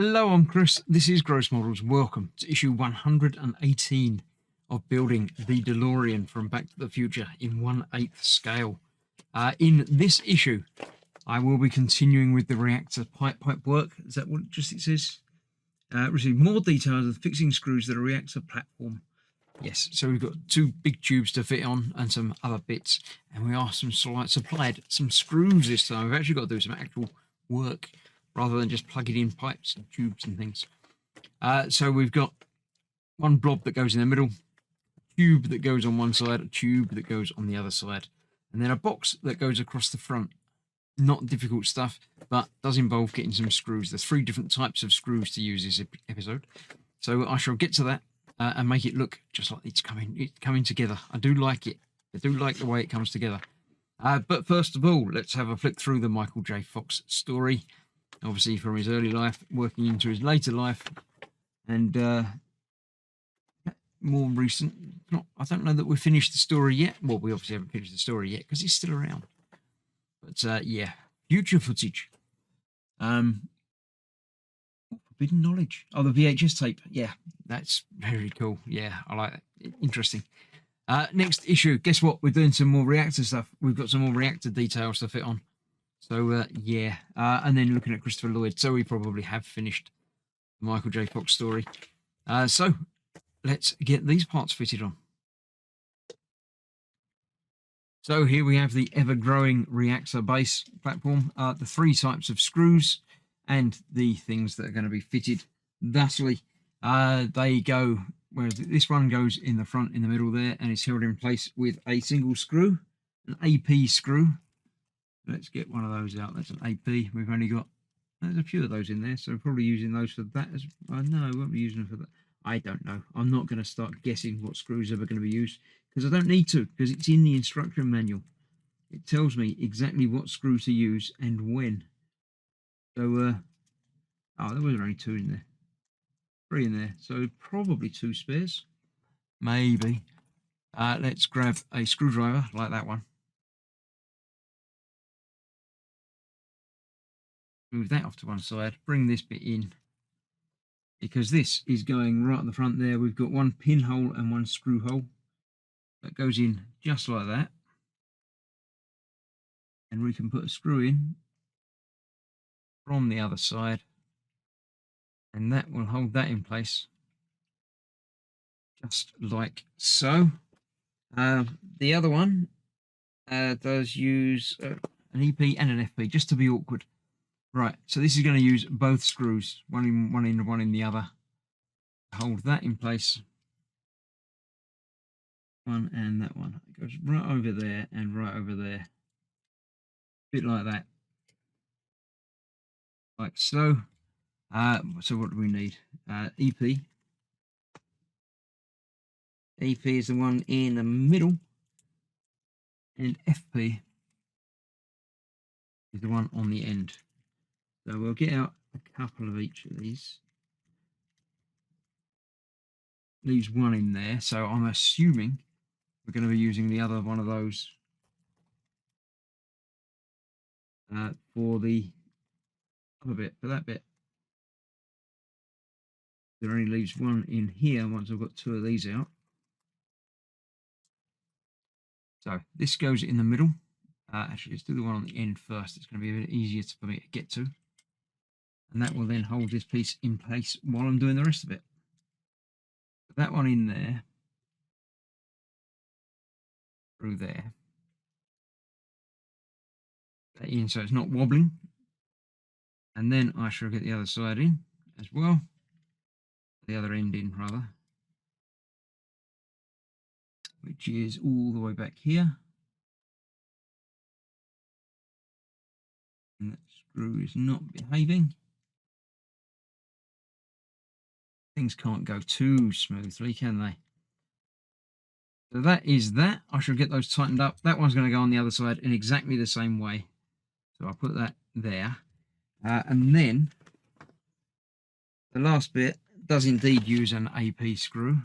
Hello, I'm Chris. This is Gross Models. Welcome to issue 118 of building the Delorean from Back to the Future in 1/8 scale. In this issue, I will be continuing with the reactor pipe work. Is that what it says? Receive more details of fixing screws to the reactor platform. Yes, so we've got two big tubes to fit on and some other bits, and we are supplied some screws this time. We've actually got to do some actual work rather than just plugging in pipes and tubes and things. So we've got one blob that goes in the middle, a tube that goes on one side, a tube that goes on the other side, and then a box that goes across the front. Not difficult stuff, but does involve getting some screws. There's 3 different types of screws to use this episode. So I shall get to that and make it look just like it's coming together. I do like it. I do like the way it comes together. But first of all, let's have a flick through the Michael J. Fox story. Obviously from his early life, working into his later life, and more recent. I don't know that we've finished the story yet. Well, we obviously haven't finished the story yet because he's still around. But yeah, future footage. Forbidden knowledge. Oh, the VHS tape. Yeah, that's very cool. Yeah, I like that. Interesting. Next issue. Guess what? We're doing some more reactor stuff. We've got some more reactor details to fit on. So yeah, and then looking at Christopher Lloyd. So we probably have finished the Michael J. Fox story. So let's get these parts fitted on. So here we have the ever-growing reactor base platform, the 3 types of screws, and the things that are going to be fitted thusly. They go, whereas this one goes in the front, in the middle there, and it's held in place with a single screw, an AP screw. Let's get one of those out. That's an AP. We've only got, there's a few of those in there, so we're probably using those for that. No, we won't be using them for that. I don't know. I'm not going to start guessing what screws are going to be used because I don't need to, because it's in the instruction manual. It tells me exactly what screw to use and when. So, oh, there was only 2 in there. 3 in there. So probably 2 spares. Maybe. Let's grab a screwdriver like that one. Move that off to one side, bring this bit in, because this is going right at the front there. We've got 1 pinhole and 1 screw hole that goes in just like that, and we can put a screw in from the other side, and that will hold that in place just like so. The other one does use an EP and an FP just to be awkward. Right, so this is going to use both screws, one in the other. Hold that in place. One and that one. It goes right over there and right over there. A bit like that. Like so. So what do we need? EP. EP is the one in the middle. And FP is the one on the end. So we'll get out a couple of each of these. Leaves 1 in there, so I'm assuming we're going to be using the other one of those for the other bit, for that bit. There only leaves 1 in here once I've got 2 of these out. So this goes in the middle. Actually, let's do the one on the end first. It's going to be a bit easier for me to get to. And that will then hold this piece in place while I'm doing the rest of it. Put that one in there. Through there. That in so it's not wobbling. And then I shall get the other side in as well. The other end in, rather. Which is all the way back here. And that screw is not behaving. Things can't go too smoothly, can they? So that is that. I shall get those tightened up. That one's going to go on the other side in exactly the same way. So I'll put that there. And then the last bit does indeed use an AP screw.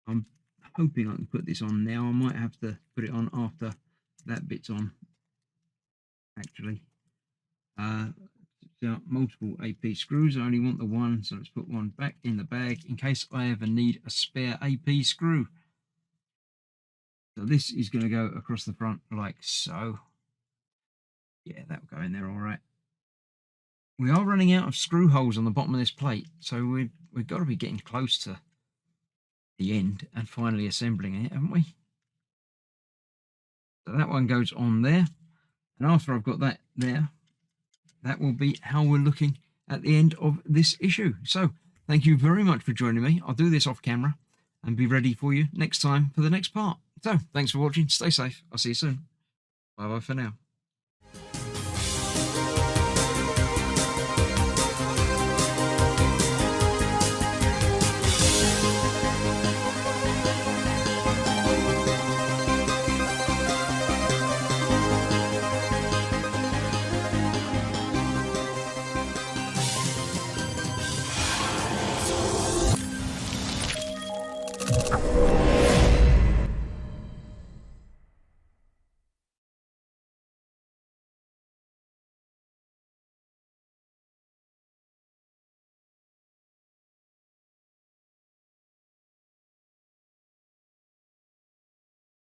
I'm hoping I can put this on now. I might have to put it on after that bit's on, actually. out multiple AP screws. I only want the one, so let's put one back in the bag in case I ever need a spare AP screw. So this is going to go across the front like so. Yeah, that'll go in there all right. We are running out of screw holes on the bottom of this plate, so we've got to be getting close to the end and finally assembling it, haven't we? So that one goes on there, and after I've got that there, that will be how we're looking at the end of this issue. So thank you very much for joining me. I'll do this off camera and be ready for you next time for the next part. So thanks for watching. Stay safe. I'll see you soon. Bye bye for now.